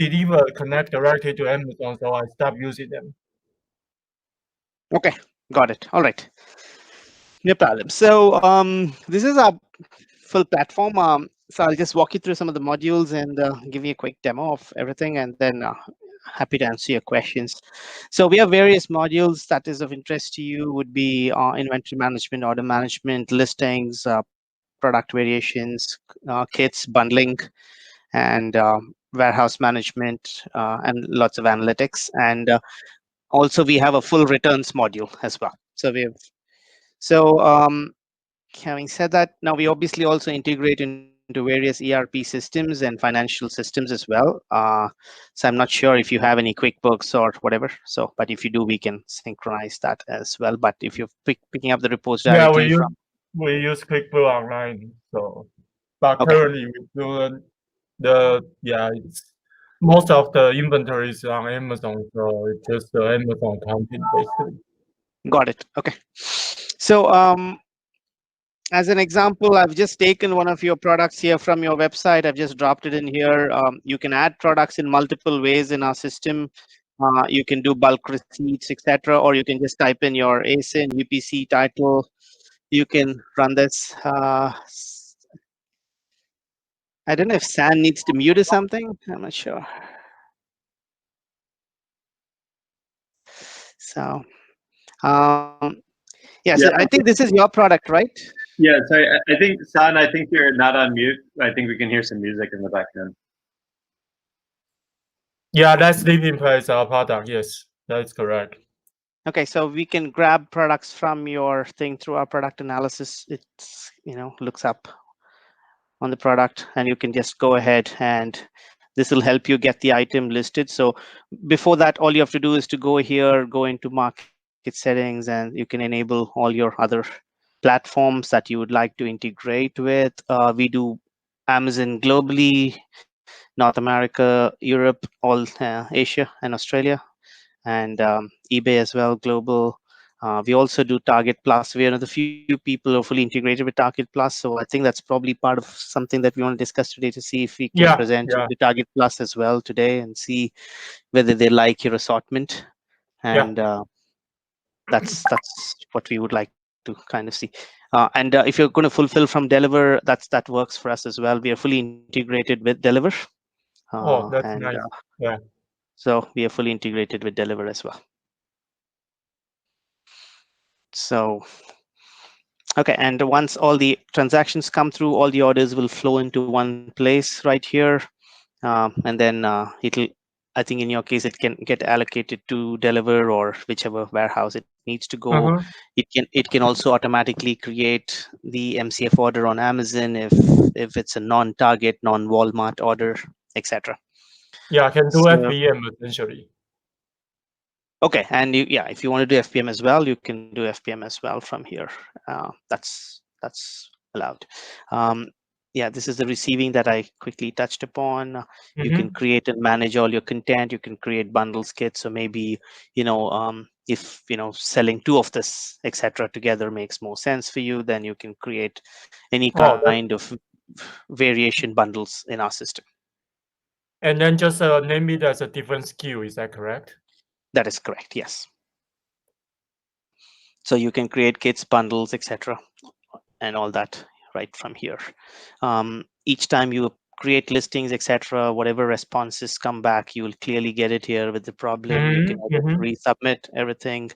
deliver connect directly to Amazon, so I stopped using them. Okay, got it. All right, no problem. So this is our full platform. So I'll just walk you through some of the modules and give you a quick demo of everything, and then happy to answer your questions. So we have various modules that is of interest to you. Would be inventory management, order management, listings, product variations, kits, bundling, and warehouse management, and lots of analytics. And also we have a full returns module as well. So we have having said that, now we obviously also integrate into various ERP systems and financial systems as well. So I'm not sure if you have any QuickBooks or whatever. So, but if you do, we can synchronize that as well. But if you're picking up the reports Yeah, directly from, we use QuickBooks Online. So, but okay, currently we do it's most of the inventory is on Amazon, so it's just the Amazon accounting basically. got it. Okay. So as an example, I've just taken one of your products here from your website. I've just dropped it in here. You can add products in multiple ways in our system. You can do bulk receipts, etc., or you can just type in your ASIN, UPC title. You can run this. I don't know if San needs to mute or something. I'm not sure. So, yeah. So Yeah. I think this is your product, right? Yeah. Sorry. I think San, I think you're not on mute. I think we can hear some music in the background. Yeah, that's leading place our product. Yes, that's correct. Okay, so we can grab products from your thing through our product analysis. It's looks up on the product, and you can just go ahead and this will help you get the item listed. So before that, all you have to do is to go here, go into market settings, and you can enable all your other platforms that you would like to integrate with. We do Amazon globally, North America, Europe, all Asia and Australia, and eBay as well, global. We also do Target Plus. We are one of the few people who are fully integrated with Target Plus. So I think that's probably part of something that we want to discuss today to see if we can present the Target Plus as well today and see whether they like your assortment. And that's what we would like to kind of see. And if you're going to fulfill from Deliver, that works for us as well. We are fully integrated with Deliver. Oh, that's And nice. Yeah. so we are fully integrated with Deliver as well. So, okay, and once all the transactions come through, all the orders will flow into one place right here, and then I think in your case, it can get allocated to Deliver or whichever warehouse it needs to go. It can also automatically create the MCF order on Amazon if it's a non-Target, non-Walmart order, etc. Yeah, I can do FBM essentially. Okay, and if you want to do FBM as well, you can do FBM as well from here. That's allowed. Yeah, this is the receiving that I quickly touched upon. You can create and manage all your content. You can create bundles, kits. So maybe if selling two of this etc. together makes more sense for you, then you can create any kind of variation bundles in our system. And then just name it as a different SKU. Is that correct? That is correct. Yes. So you can create kits, bundles, etc., and all that right from here. Each time you create listings, etc., whatever responses come back, you will clearly get it here with the problem. You can resubmit everything.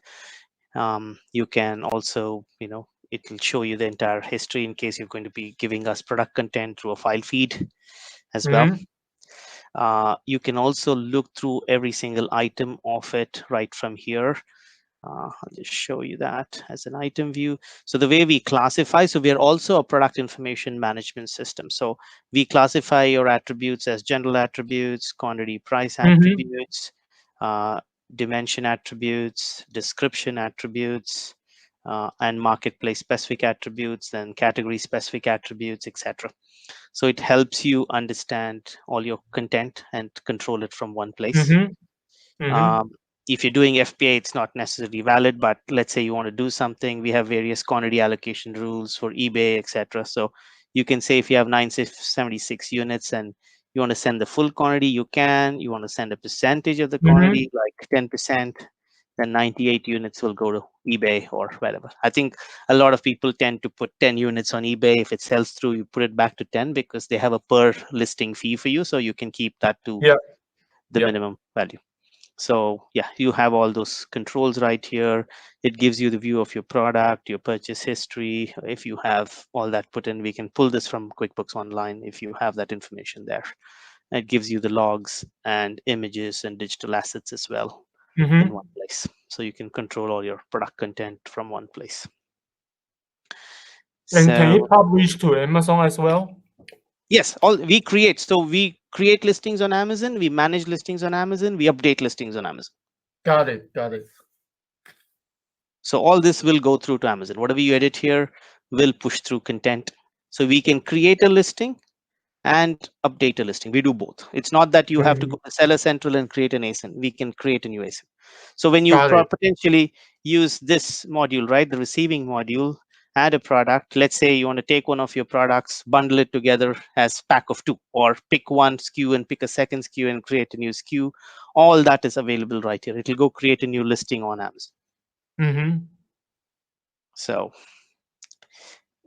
You can also, it will show you the entire history in case you're going to be giving us product content through a file feed as well. You can also look through every single item of it right from here. I'll just show you that as an item view. So the way we classify, so we are also a product information management system. So we classify your attributes as general attributes, quantity price attributes, dimension attributes, description attributes, and marketplace specific attributes, then category specific attributes, etc. So it helps you understand all your content and control it from one place. If you're doing FBA, it's not necessarily valid, but let's say you want to do something, we have various quantity allocation rules for eBay, etc. So you can say if you have 976 units and You want to send the full quantity, you can. You want to send a percentage of the Mm-hmm. quantity, like 10%, then 98 units will go to eBay or whatever. I think a lot of people tend to put 10 units on eBay. If it sells through, you put it back to 10 because they have a per listing fee for you, so you can keep that to Yeah. the Yeah. minimum value. So yeah, you have all those controls right here. It gives you the view of your product, your purchase history. If you have all that put in, we can pull this from QuickBooks Online if you have that information there. It gives you the logs and images and digital assets as well in Mm-hmm. one place. So you can control all your product content from one place. And can So it publish to Amazon as well? yes, all we create. So we create listings on Amazon, we manage listings on Amazon, we update listings on Amazon. Got it. Got it. So all this will go through to Amazon. Whatever you edit here will push through content. So we can create a listing and update a listing. We do both. It's not that you have to go to Seller Central and create an ASIN. We can create a new ASIN. So when you Got it. potentially use this module, right, the receiving module, add a product. Let's say you want to take one of your products, bundle it together as pack of 2, or pick one SKU and pick a second SKU and create a new SKU. All that is available right here. It will go create a new listing on Amazon. Mm-hmm. So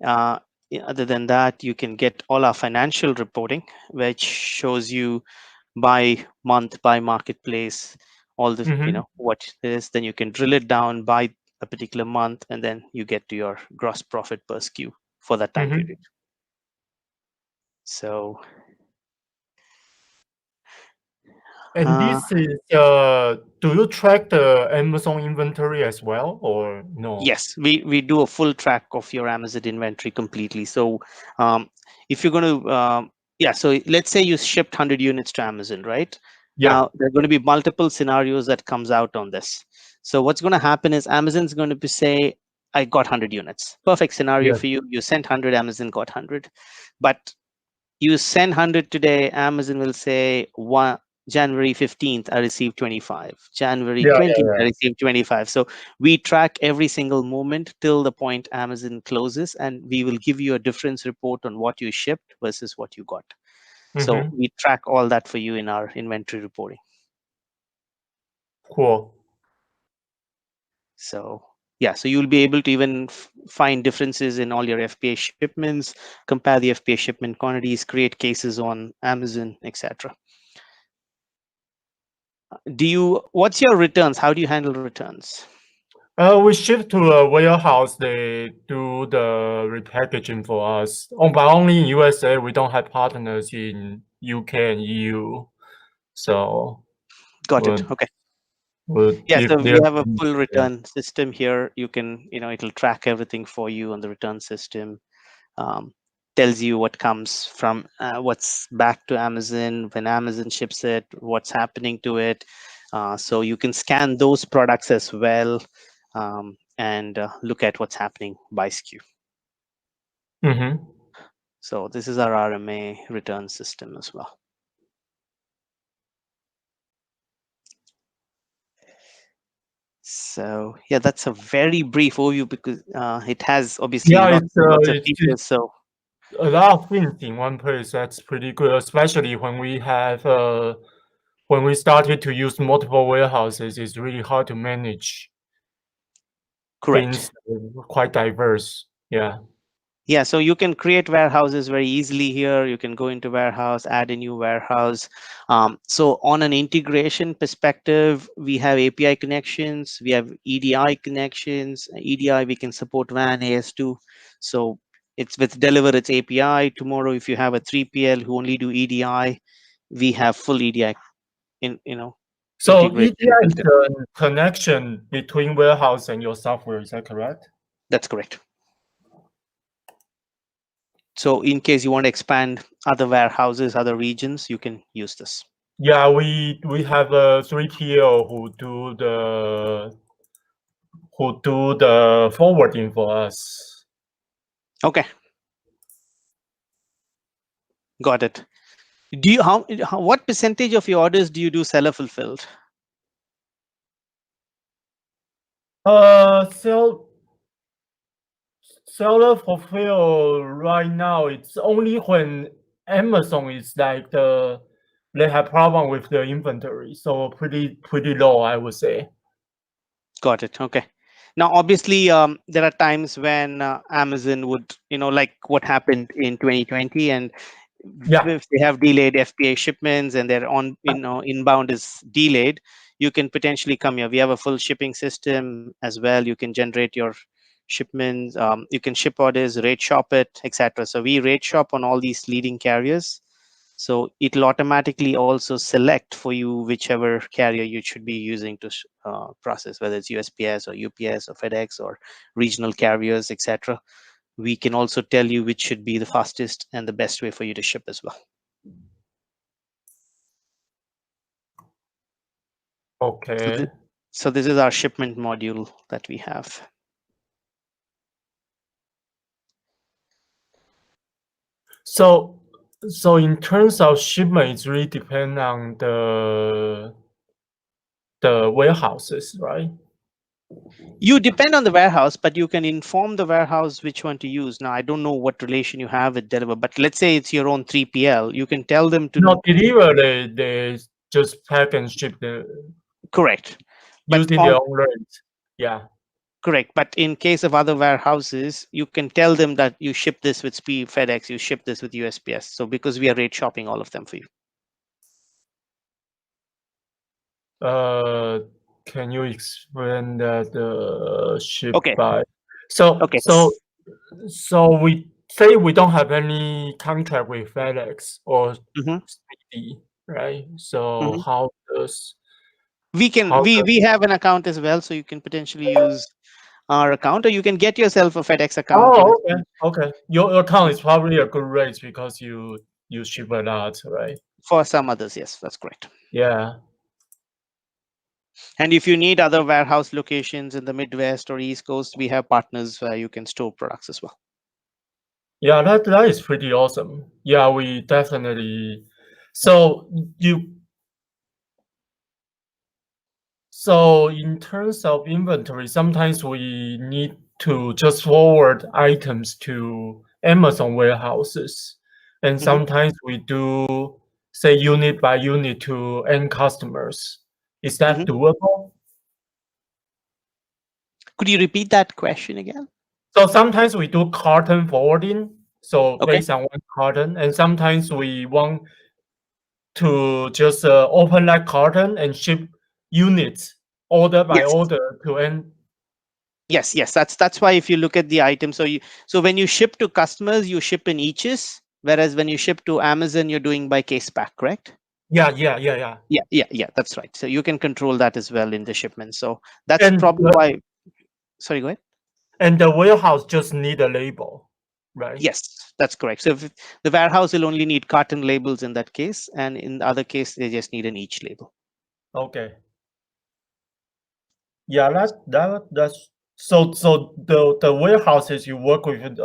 other than that, you can get all our financial reporting, which shows you by month, by marketplace, all the Mm-hmm. what it is. Then you can drill it down by a particular month, and then you get to your gross profit per SKU for that time Mm-hmm. period. So And this is do you track the Amazon inventory as well, or no? yes, we do a full track of your Amazon inventory completely. So if you're going to yeah, so let's say you shipped 100 units to Amazon, right? Yeah. Now there are going to be multiple scenarios that comes out on this. So what's going to happen is Amazon's going to be say, I got 100 units. Perfect scenario Yes. for you. You sent 100, Amazon got 100. But you send 100 today, Amazon will say January 15th, I received 25. January Yeah. 20th, I Yeah. received 25. So we track every single moment till the point Amazon closes, and we will give you a difference report on what you shipped versus what you got. So Mm-hmm. we track all that for you in our inventory reporting. Cool. So yeah, so you'll be able to even find differences in all your FBA shipments, compare the FBA shipment quantities, create cases on Amazon, etc. What's your returns? How do you handle returns? We ship to a warehouse. They do the repackaging for us. Oh, but only in USA. We don't have partners in UK and EU. So Got it. Okay. we'll Yeah, so give we their have a full yeah. return system here. You can, it'll track everything for you on the return system. Tells you what comes from what's back to Amazon, when Amazon ships it, what's happening to it. So you can scan those products as well, and look at what's happening by SKU. Mm-hmm. So this is our RMA return system as well. So yeah, that's a very brief overview because it has obviously Yeah, lots of it's features. So a lot of things in one place. That's pretty good, especially when we have when we started to use multiple warehouses. It's really hard to manage correct. things quite diverse. Yeah. Yeah, so you can create warehouses very easily here. You can go into warehouse, add a new warehouse. So on an integration perspective, we have API connections, we have EDI connections. EDI, we can support WAN, AS2. So it's with Deliver, it's API. Tomorrow, if you have a 3PL who only do EDI, we have full EDI So integrated EDI and is built in. the connection between warehouse and your software. Is that correct? That's correct. So in case you want to expand other warehouses, other regions, you can use this. Yeah, we have a 3PL who do the forwarding for us. Okay, got it. Do you what percentage of your orders do you do seller fulfilled? Seller fulfill right now. It's only when Amazon is like they have problem with the inventory, so pretty low, I would say. Got it. Okay. Now, obviously, there are times when Amazon would, like what happened in 2020, and Yeah. if they have delayed FBA shipments and their inbound is delayed, you can potentially come here. We have a full shipping system as well. You can generate your shipments. You can ship orders, rate shop it, etc. So we rate shop on all these leading carriers. So it'll automatically also select for you whichever carrier you should be using to process, whether it's USPS or UPS or FedEx or regional carriers, etc. We can also tell you which should be the fastest and the best way for you to ship as well. Okay. So this is our shipment module that we have. So in terms of shipment, it's really depend on the warehouses, right? You depend on the warehouse, but you can inform the warehouse which one to use. Now, I don't know what relation you have with Deliver, but let's say it's your own 3PL. You can tell them to. No, Deliver, they just pack and ship the. Correct. Using their own rate. Yeah. Correct. But in case of other warehouses, you can tell them that you ship this with FedEx, you ship this with USPS. So because we are rate shopping all of them for you. Can you explain that ship Okay. by? So we say we don't have any contract with FedEx or CD, right? So how does we have an account as well, so you can potentially use our account, or you can get yourself a FedEx account. Oh, okay. Your account is probably a good rate because you ship a lot, right? For some others, yes, that's correct. Yeah. And if you need other warehouse locations in the Midwest or East Coast, we have partners where you can store products as well. Yeah, that is pretty awesome. Yeah, we definitely. So in terms of inventory, sometimes we need to just forward items to Amazon warehouses, and sometimes we do say unit by unit to end customers. Is that doable? Could you repeat that question again? So sometimes we do carton forwarding, so based on one carton, and sometimes we want to just open that carton and ship units order by order to end. Yes, that's why if you look at the item, so when you ship to customers, you ship in eaches, whereas when you ship to Amazon, you're doing by case pack, correct? Yeah. That's right. So you can control that as well in the shipment. So that's probably why. Sorry, go ahead. And the warehouse just need a label, right? Yes, that's correct. So if the warehouse will only need carton labels in that case, and in the other case, they just need an each label. Okay. Yeah, that's so the warehouses you work with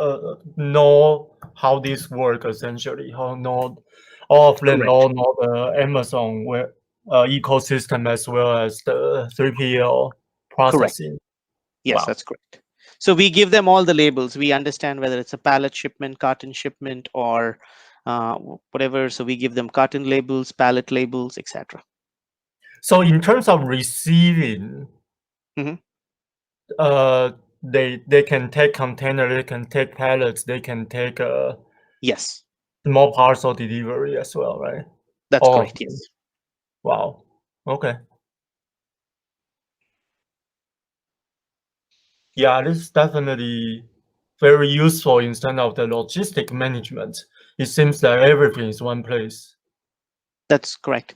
know how this work essentially, how know all of them all know the Amazon ecosystem as well as the 3PL processing. Correct. Yes, that's correct. So we give them all the labels. We understand whether it's a pallet shipment, carton shipment, or whatever. So we give them carton labels, pallet labels, etc. So in terms of receiving, they can take container, they can take pallets, they can take yes, small parcel delivery as well, right? That's correct. Yes. Wow. Okay. Yeah, this is definitely very useful instead of the logistic management. It seems that everything is one place. That's correct.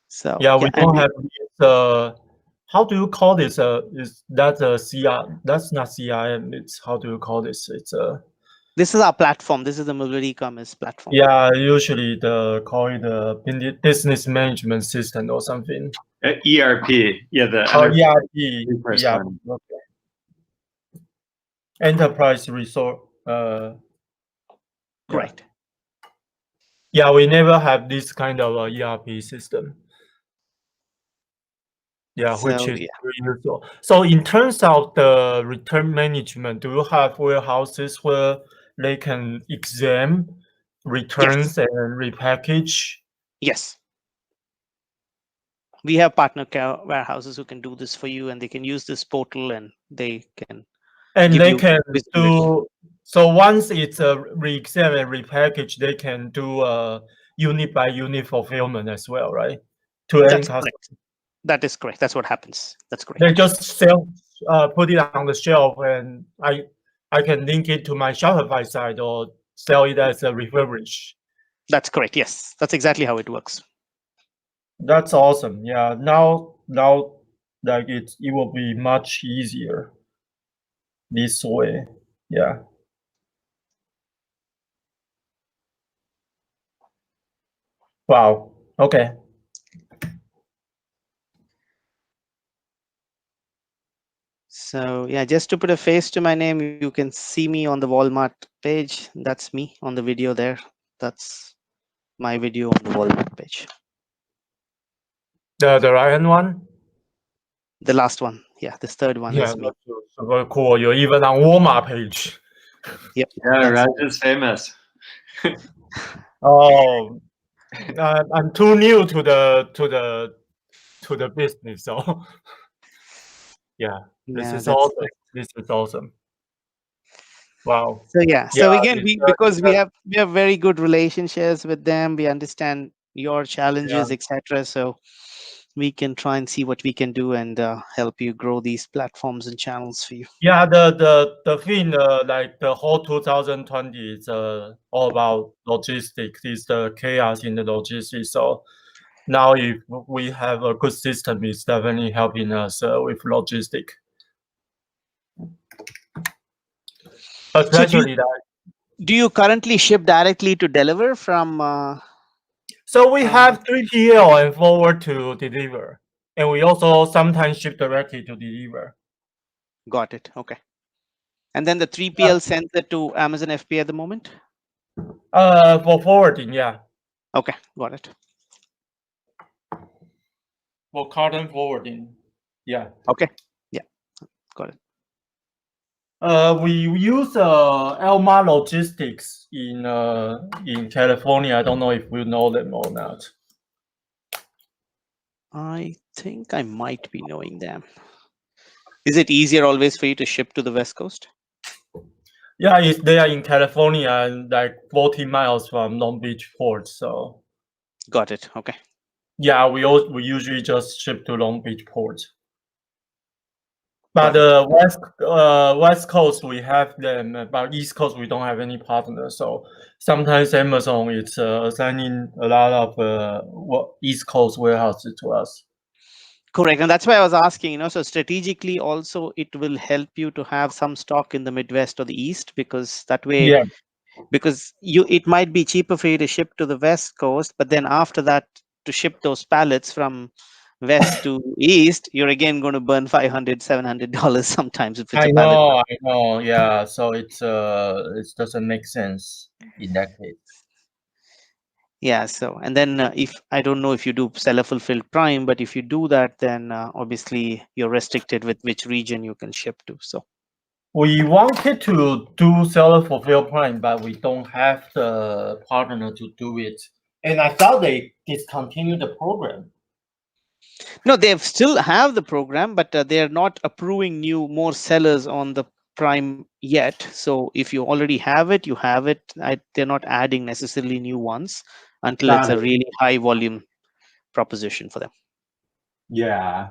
So yeah, we don't have this, how do you call this? Is that a CR? That's not CRM. It's how do you call this? It's a. This is our platform. This is the MobilityeCommerce platform. Yeah, usually call it the business management system or something. ERP. Yeah, the ERP. Yeah. Okay. Enterprise resource. Correct. Yeah, we never have this kind of ERP system. Yeah, which is very useful. So in terms of the return management, do you have warehouses where they can examine returns and repackage? Yes. We have partner warehouses who can do this for you, and they can use this portal, and they can And give they you can visibility. do, so once it's a re-exam and repackage, they can do a unit by unit fulfillment as well, right? To end That's customer. correct. That is correct. That's what happens. That's correct. They just sell, put it on the shelf, and I can link it to my Shopify site or sell it as a refurbished. That's correct. Yes, that's exactly how it works. That's awesome. Yeah, now like it will be much easier this way. Yeah. Wow. Okay. So yeah, just to put a face to my name, you can see me on the Walmart page. That's me on the video there. That's my video on the Walmart page. The Ryan one? The last one. Yeah, this third one Yeah, is me. that's super cool. You're even on Walmart page. Yep. Yeah, Raj is famous. Oh, I'm too new to the business, so yeah, this Yeah, is that's awesome. correct. This is awesome. Wow. So yeah. Yeah, So again, it's, because we have very good relationships with them, we understand your challenges, etc. So we can try and see what we can do and help you grow these platforms and channels for you. yeah, the thing, like the whole 2020 is all about logistics. It's the chaos in the logistics. So now, if we have a good system, it's definitely helping us with logistics. Especially that. Do you currently ship directly to deliver from? So we have 3PL and forward to deliver, and we also sometimes ship directly to deliver. Got it. Okay. And then the 3PL sends it to Amazon FBA at the moment? For forwarding, yeah. Okay, got it. For carton forwarding, yeah. Okay, yeah, got it. We use Elma Logistics in California. I don't know if you know them or not. I think I might be knowing them. Is it easier always for you to ship to the West Coast? Yeah, they are in California and like 40 miles from Long Beach port. So got it. Okay. Yeah, we usually just ship to Long Beach port. But West Coast we have them, but East Coast we don't have any partners. So sometimes Amazon is assigning a lot of East Coast warehouses to us. Correct, and that's why I was asking. So strategically, also it will help you to have some stock in the Midwest or the East, because that way, because it might be cheaper for you to ship to the West Coast, but then after that, to ship those pallets from West to East, you're again going to burn $500, $700 sometimes if it's a pallet. I know. Yeah, so it doesn't make sense in that case. Yeah. So, and then if I don't know if you do seller fulfilled prime, but if you do that, then obviously you're restricted with which region you can ship to. So we wanted to do seller fulfilled prime, but we don't have the partner to do it. And I thought they discontinued the program. no, they still have the program, but they're not approving more sellers on the prime yet. So if you already have it, you have it. They're not adding necessarily new ones until it's a really high volume proposition for them. Yeah.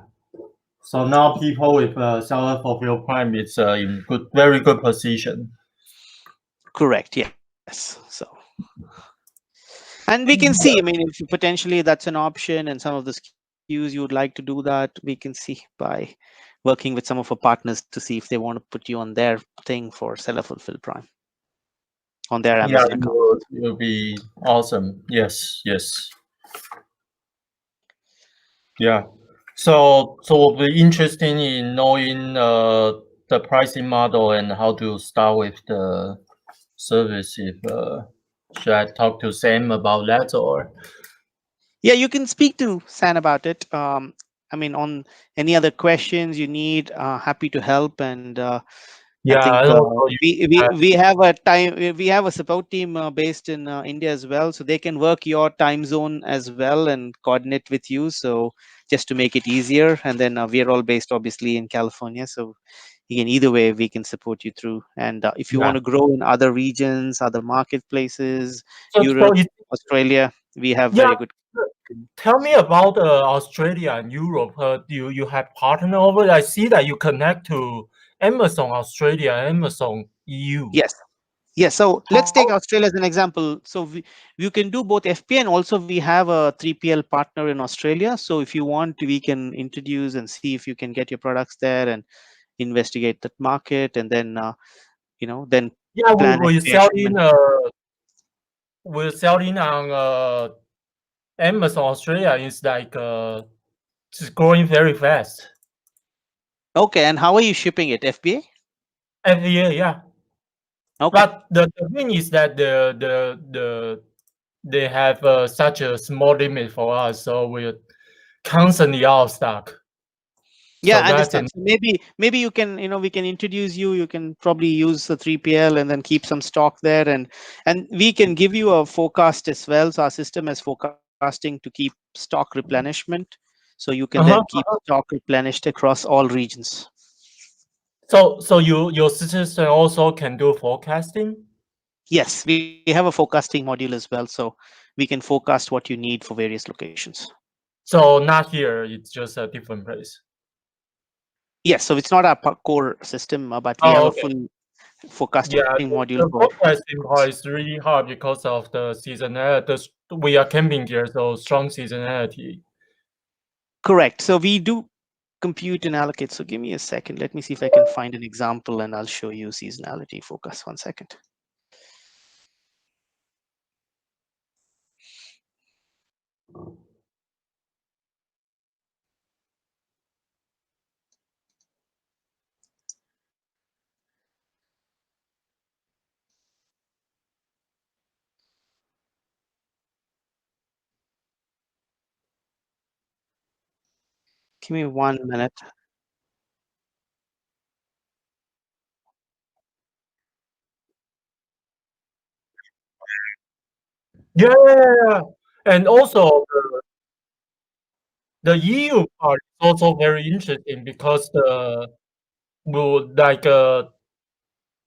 So now people with seller fulfilled prime is in very good position. Correct. Yes. So, and we can see. I mean, if potentially that's an option, and some of the SKUs you would like to do that, we can see by working with some of our partners to see if they want to put you on their thing for seller fulfilled prime on their Amazon account. It will be awesome. Yes. Yeah. So we'll be interested in knowing the pricing model and how to start with the service. If should I talk to Sam about that, or? Yeah, you can speak to San about it. I mean, on any other questions you need, happy to help. And I Yeah, think and also we have a support team based in India as well, so they can work your time zone as well and coordinate with you. So just to make it easier, and then we are all based obviously in California, so again, either way we can support you through. And if you yeah. want to grow in other regions, other marketplaces, So Europe, Australia, we have yeah, very good. tell me about Australia and Europe. Do you have partner over there? I see that you connect to Amazon Australia, Amazon EU. Yes. Yes, so let's take How- Australia as an example. So you can do both FBA, and also we have a 3PL partner in Australia. So if you want, we can introduce and see if you can get your products there and investigate that market, and then then Yeah, plan we FBA shipment. we're selling on Amazon Australia is like it's growing very fast. Okay, and how are you shipping it? FBA? Every year, yeah. Okay. But the thing is that they have such a small limit for us, so we're constantly out of stock. Yeah, So I that's understand. So maybe you can, we can introduce you. You can probably use the 3PL and then keep some stock there, and we can give you a forecast as well. So our system has forecasting to keep stock replenishment. So you can then keep stock replenished across all regions. So your system also can do forecasting. Yes, we have a forecasting module as well. So we can forecast what you need for various locations. So not here, it's just a different place. Yes, so it's not our core system, but we have Oh, a okay. full forecasting Yeah, module the for. forecasting part is really hard because of the seasonality. We are camping here, so strong seasonality. Correct. So we do compute and allocate. So give me a second. Let me see if I can find an example, and I'll show you seasonality focus. 1 second. Give me 1 minute. Yeah, yeah, yeah, yeah. And also the EU part is also very interesting because the will like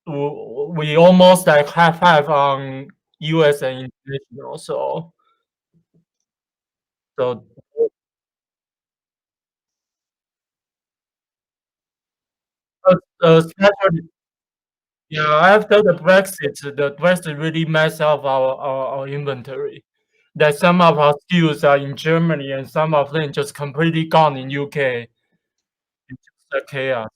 we almost like half on US and international. So especially yeah, after the Brexit really messed up our inventory. That some of our SKUs are in Germany and some of them just completely gone in UK. It's just a chaos.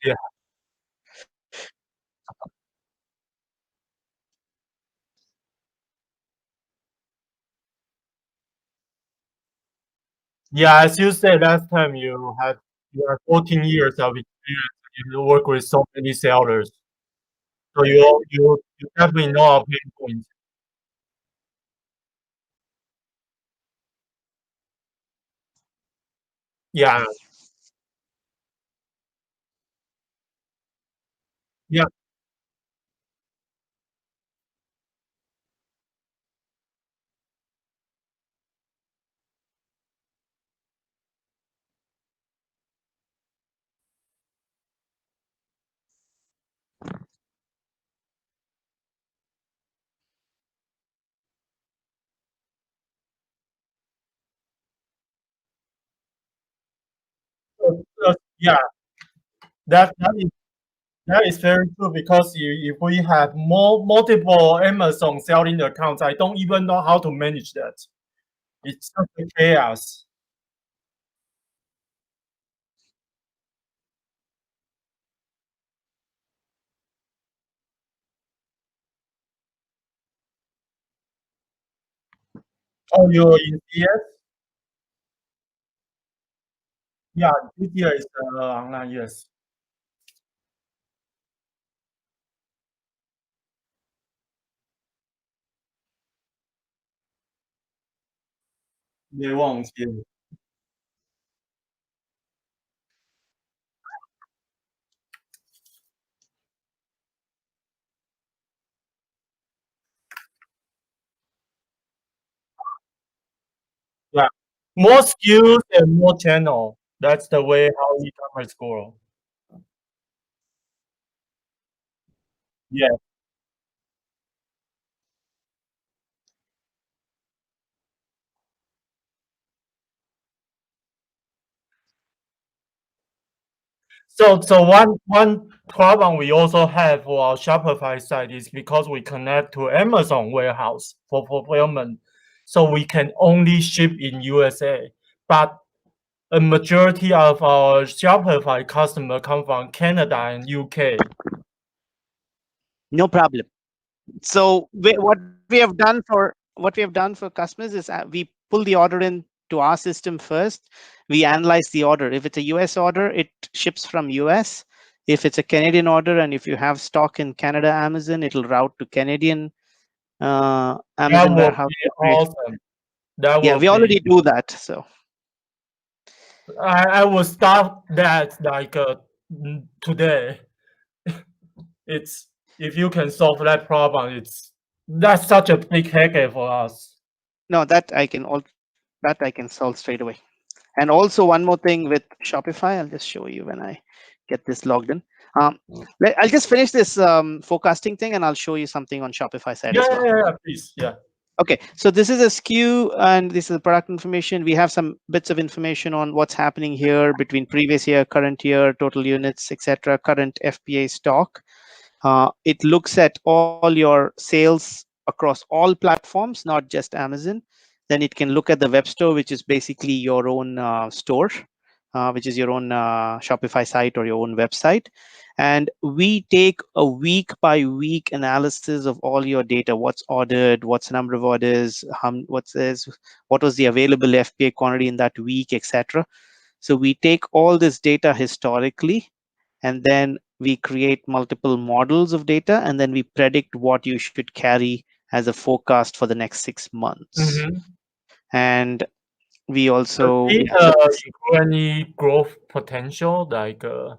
Yeah. Yeah, as you said last time, you have 14 years of experience. You work with so many sellers, so you definitely know our pain points. Yeah, yeah. Yeah, that is very true because if we have multiple Amazon selling accounts, I don't even know how to manage that. It's such a chaos. Oh, you're in CS? Yeah, this year is online. Yes. They won't. Yeah. Yeah. More skills and more channel. That's the way how e-commerce grow. Yeah. So one problem we also have for our Shopify site is because we connect to Amazon warehouse for fulfillment, so we can only ship in USA. But a majority of our Shopify customer come from Canada and UK. No problem. So what we have done for customers is we pull the order in to our system first. We analyze the order. If it's a US order, it ships from US. If it's a Canadian order, and if you have stock in Canada Amazon, it'll route to Canadian That Amazon will warehouse. be awesome. That Yeah, will we be. already do that. So I will start that like today. It's if you can solve that problem, that's such a big headache for us. no, that I can solve straight away. And also one more thing with Shopify, I'll just show you when I get this logged in. I'll just finish this forecasting thing, and I'll show you something on Shopify side as well. Yeah, please, yeah. Okay, so this is a SKU, and this is the product information. We have some bits of information on what's happening here between previous year, current year, total units, etc., current FBA stock. It looks at all your sales across all platforms, not just Amazon. Then it can look at the web store, which is basically your own store, which is your own Shopify site or your own website. And we take a week by week analysis of all your data. What's ordered, what's the number of orders, what was the available FBA quantity in that week, etc. So we take all this data historically, and then we create multiple models of data, and then we predict what you should carry as a forecast for the next 6 months. Mm-hmm. And we Does also it include any growth potential, like sorry,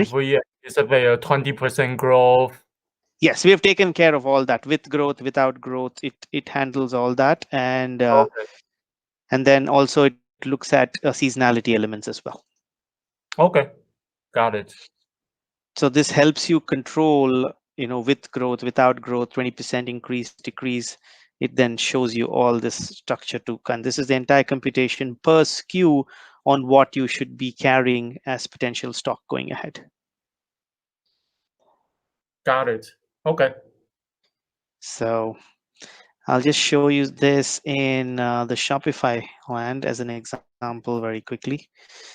if we anticipate a 20% growth? yes, we have taken care of all that. With growth, without growth, it handles all that. And Okay. and then also it looks at seasonality elements as well. Okay, got it. So this helps you control, with growth, without growth, 20% increase, decrease. It then shows you all this structure to, and this is the entire computation per SKU on what you should be carrying as potential stock going ahead. Got it. Okay. So I'll just show you this in the Shopify land as an example very quickly.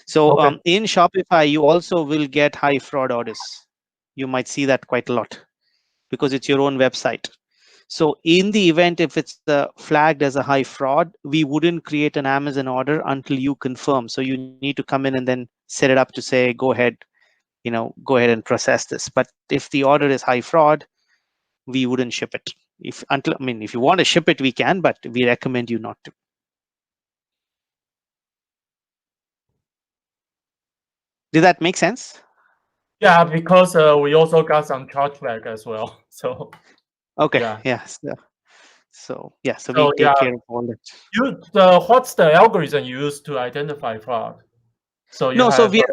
So Okay. in Shopify, you also will get high fraud orders. You might see that quite a lot because it's your own website. So in the event, if it's flagged as a high fraud, we wouldn't create an Amazon order until you confirm. So you need to come in and then set it up to say, go ahead and process this. But if the order is high fraud, we wouldn't ship it. If you want to ship it, we can, but we recommend you not to. Did that make sense? Yeah, because we also got some chargeback as well. So Okay. yeah. Yes. So we So take yeah, care of all that. what's the algorithm you use to identify fraud? So you No, so have we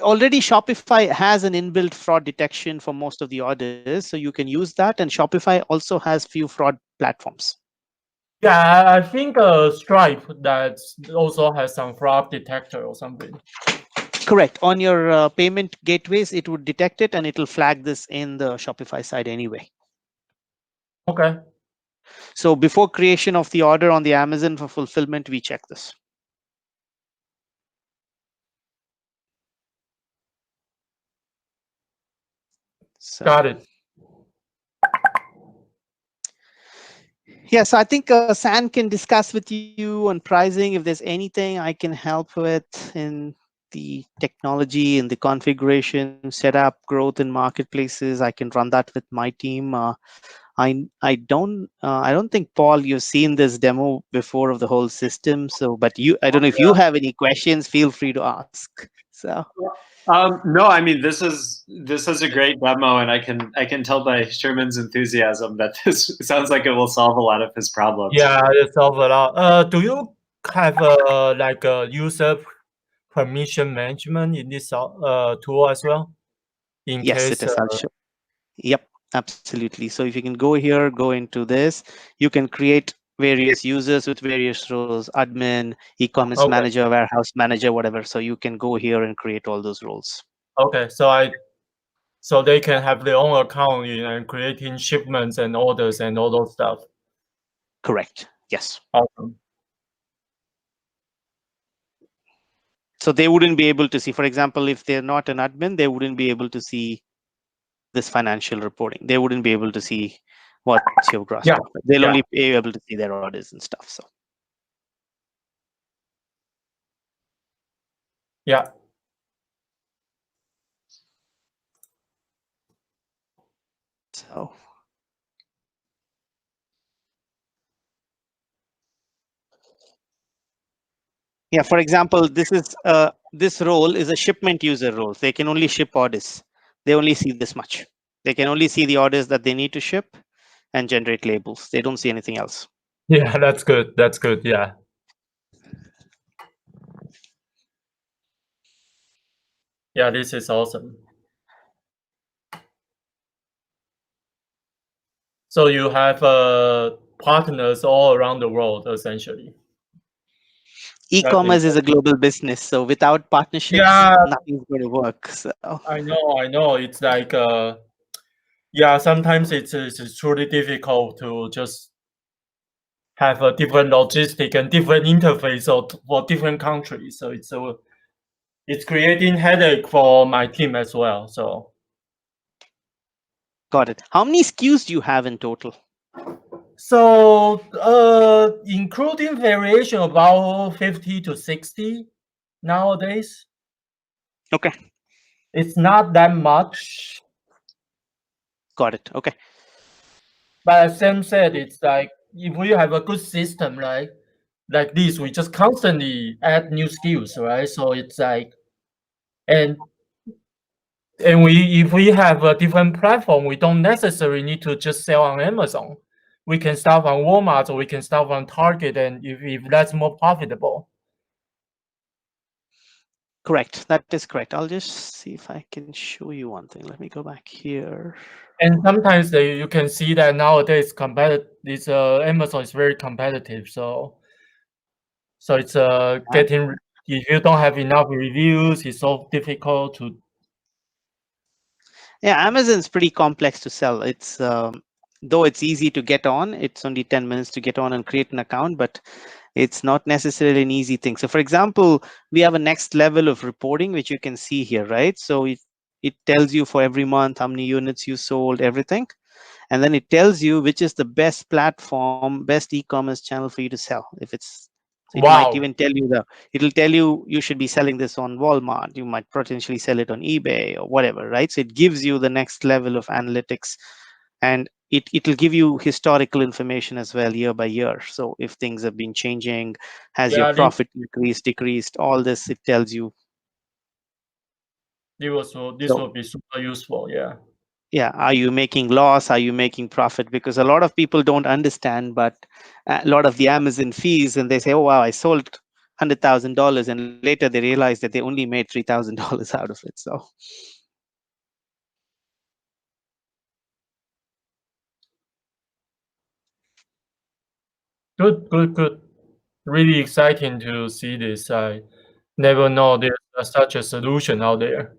already Shopify has an inbuilt fraud detection for most of the orders, so you can use that. And Shopify also has few fraud platforms. yeah, I think Stripe that also has some fraud detector or something. Correct. On your payment gateways, it would detect it, and it will flag this in the Shopify side anyway. Okay. So before creation of the order on the Amazon for fulfillment, we check this. So Got it. Yes, I think San can discuss with you on pricing. If there's anything I can help with in the technology and the configuration, setup, growth in marketplaces, I can run that with my team. I don't think, Paul, you've seen this demo before of the whole system. So, but I don't know if you have any questions. Feel free to ask. So. No, I mean this is a great demo, and I can tell by Sherman's enthusiasm that this sounds like it will solve a lot of his problems. Yeah, it solves a lot. Do you have like a user permission management in this tool as well? In Yes, case, it is. I'll show. Yep, absolutely. So if you can go here, go into this, you can create various users with various roles: admin, e-commerce okay. manager, warehouse manager, whatever. So you can go here and create all those roles. Okay, so they can have their own account and creating shipments and orders and all those stuff. Correct. Yes. Awesome. So they wouldn't be able to see, for example, if they're not an admin, they wouldn't be able to see this financial reporting. They wouldn't be able to see what's your gross profit. They'll only be able to see their orders and stuff. So. Yeah. So. Yeah, for example, this role is a shipment user role. They can only ship orders. They only see this much. They can only see the orders that they need to ship and generate labels. They don't see anything else. Yeah, that's good. That's good. Yeah. Yeah, this is awesome. So you have partners all around the world, essentially. E-commerce is a global business, so without partnerships, nothing's going to work. So. I know. It's like, yeah, sometimes it's truly difficult to just have a different logistic and different interface for different countries. So it's creating headache for my team as well. So. Got it. How many SKUs do you have in total? So, including variation, about 50 to 60 nowadays. Okay. It's not that much. Got it. Okay. But as Sam said, it's like if we have a good system, right? Like this, we just constantly add new skills, right? So it's like, and if we have a different platform, we don't necessarily need to just sell on Amazon. We can start on Walmart or we can start on Target, and if that's more profitable. Correct. That is correct. I'll just see if I can show you one thing. Let me go back here. And sometimes you can see that nowadays this Amazon is very competitive. So it's getting, if you don't have enough reviews, it's so difficult to. Yeah, Amazon's pretty complex to sell. It's though it's easy to get on, it's only 10 minutes to get on and create an account, but it's not necessarily an easy thing. So for example, we have a next level of reporting, which you can see here, right? So it tells you for every month how many units you sold, everything. And then it tells you which is the best platform, best e-commerce channel for you to sell. If it's, so it might even tell you it'll tell you you should be selling this on Walmart. You might potentially sell it on eBay or whatever, right? So it gives you the next level of analytics, and it'll give you historical information as well, year by year. So if things have been changing, has your profit increased, decreased, all this, it tells you. This will be super useful. Yeah. Yeah, are you making loss, are you making profit? Because a lot of people don't understand, but a lot of the Amazon fees, and they say, oh wow, I sold $100,000, and later they realize that they only made $3,000 out of it. So Good. Really exciting to see this. I never know there's such a solution out there.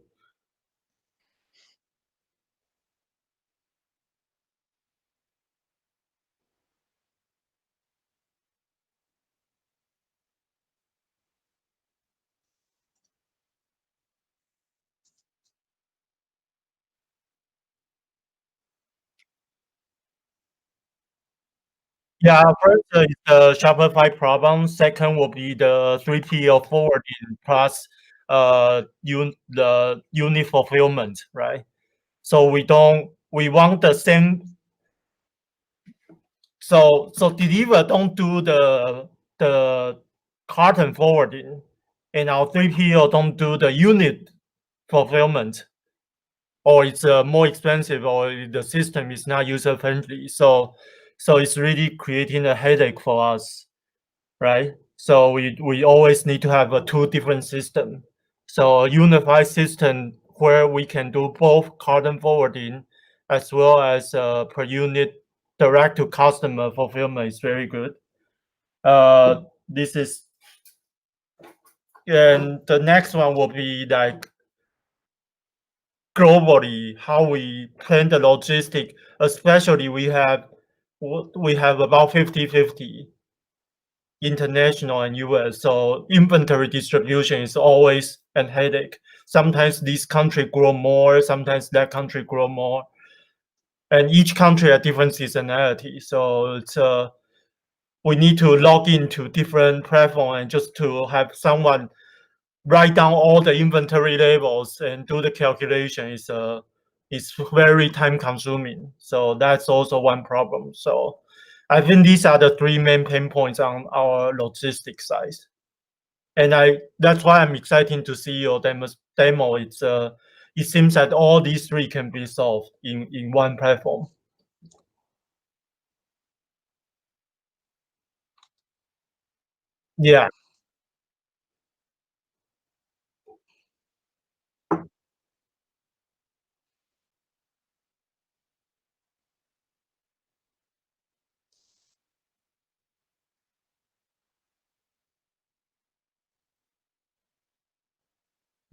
Yeah, first is the Shopify problem. Second will be the 3PL forwarding plus the unit fulfillment, right? So we want the same. So deliver don't do the carton forwarding, and our 3PL don't do the unit fulfillment, or it's more expensive, or the system is not user friendly. So it's really creating a headache for us, right? So we always need to have a two different system. So a unified system where we can do both carton forwarding as well as per unit direct to customer fulfillment is very good. This is, and the next one will be like globally how we plan the logistic, especially we have about 50-50 international and US. So inventory distribution is always a headache. Sometimes this country grow more, sometimes that country grow more. And each country has different seasonality. So it's we need to log into different platform and just to have someone write down all the inventory levels and do the calculation is very time consuming. So that's also one problem. So I think these are the three main pain points on our logistics side. And that's why I'm excited to see your demo. It seems that all these three can be solved in one platform. Yeah.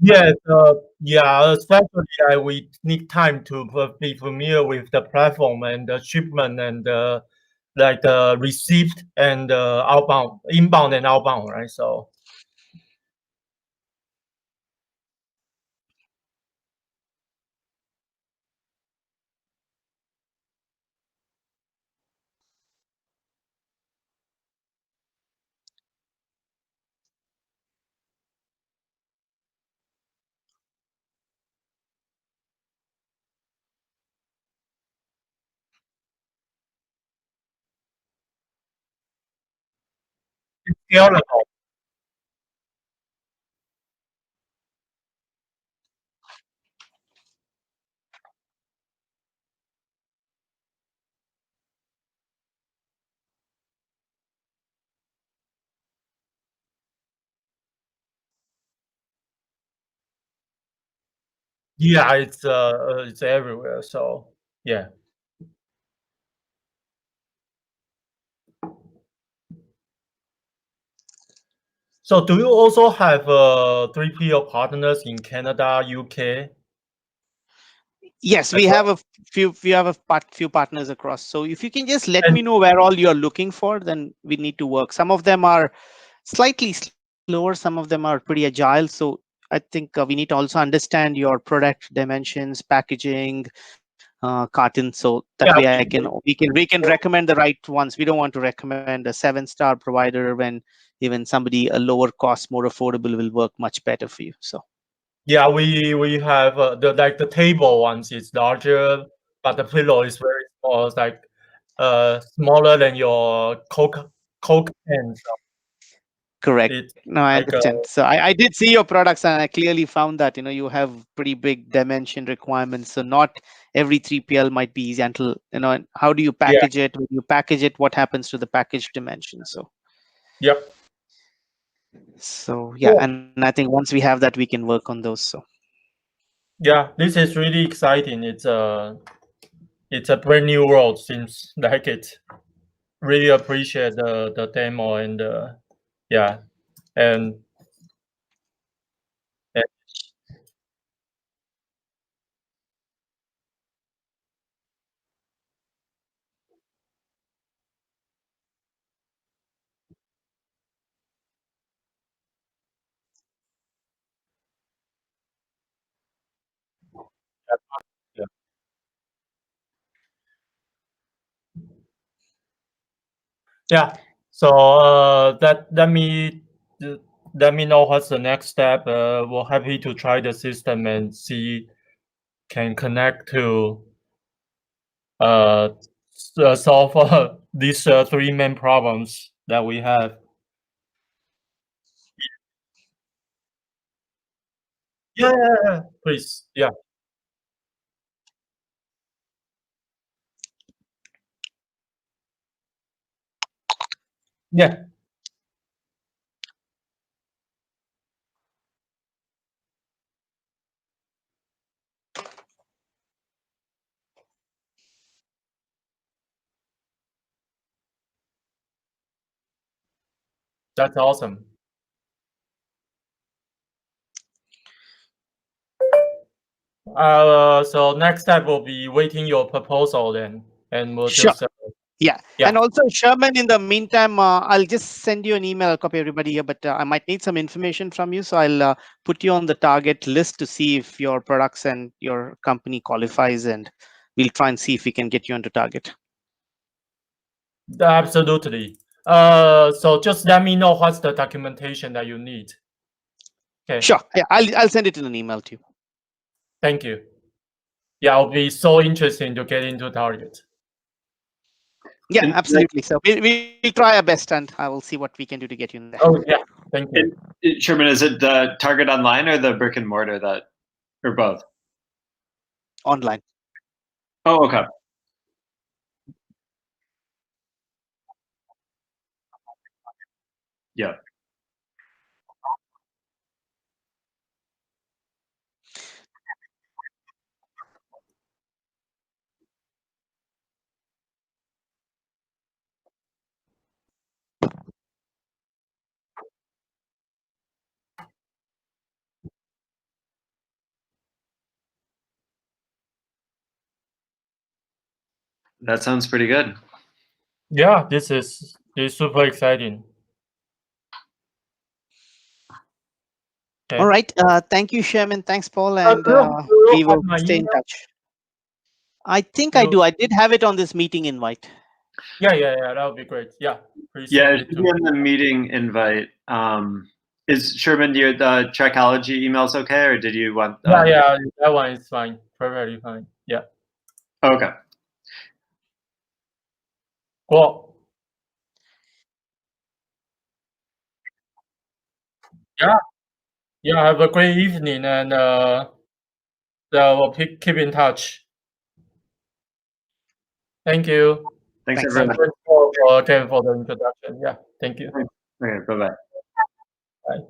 Yes, yeah, especially we need time to be familiar with the platform and the shipment and like the receipt and outbound, inbound and outbound, right? So it's scalable. Yeah, it's everywhere. So yeah. So do you also have 3PL partners in Canada, UK? Yes, As we well? have a few partners across. So if you can just let And me know where all you're looking for, then we need to work. Some of them are slightly slower, some of them are pretty agile. So I think we need to also understand your product dimensions, packaging, carton, so that yeah, way we can recommend the right ones. We don't want to recommend a 7-star provider when even somebody a lower cost, more affordable will work much better for you. So yeah, we have the table ones is larger, but the pillow is very small. It's like smaller than your Coke can. So correct. it's No, I like understand. So I did see your products and I clearly found that you have pretty big dimension requirements. So not every 3PL might be easy until how do you yeah, package it? When you package it, what happens to the package dimension? yep. So yeah, Cool. and I think once we have that, we can work on those. So Yeah, this is really exciting. It's a brand new world. Seems like it. Really appreciate the demo and yeah, and, and yeah. Yeah. So let me know what's the next step. We're happy to try the system and see can connect to solve these three main problems that we have. Yeah, please. Yeah. Yeah, that's awesome. So next step will be waiting your proposal then, and we'll Sure. just Yeah. Yeah. And also, Sherman, in the meantime, I'll just send you an email. I'll copy everybody here, but I might need some information from you. So I'll put you on the target list to see if your products and your company qualifies, and we'll try and see if we can get you onto target. Absolutely. So just let me know what's the documentation that you need. Okay. Sure. Yeah, I'll send it in an email to you. Thank you. Yeah, it'll be so interesting to get into target. Yeah, And, absolutely. So we'll try our best, and I will see what we can do to get you in there. Oh yeah, thank you. Sherman, is it the Target Online or the brick and mortar that, or both? Online. Oh, okay. Yeah. That sounds pretty good. Yeah, this is super exciting. Okay. All right. Thank you, Sherman. Thanks, Paul, and you we have will my stay in email? touch. I think I You- do. I did have it on this meeting invite. Yeah, that would be great. Yeah, please Yeah, send it it should to be me. in the meeting invite. Is Sherman, the Checkology emails okay, or did you want? Yeah, that one is fine. Perfectly fine. Yeah. Okay. Cool. Yeah. Yeah. Have a great evening, and we'll keep in touch. Thank you. Thanks, Thanks. everyone. Thanks for the introduction. Yeah. Thank you. Okay. Bye bye. Bye.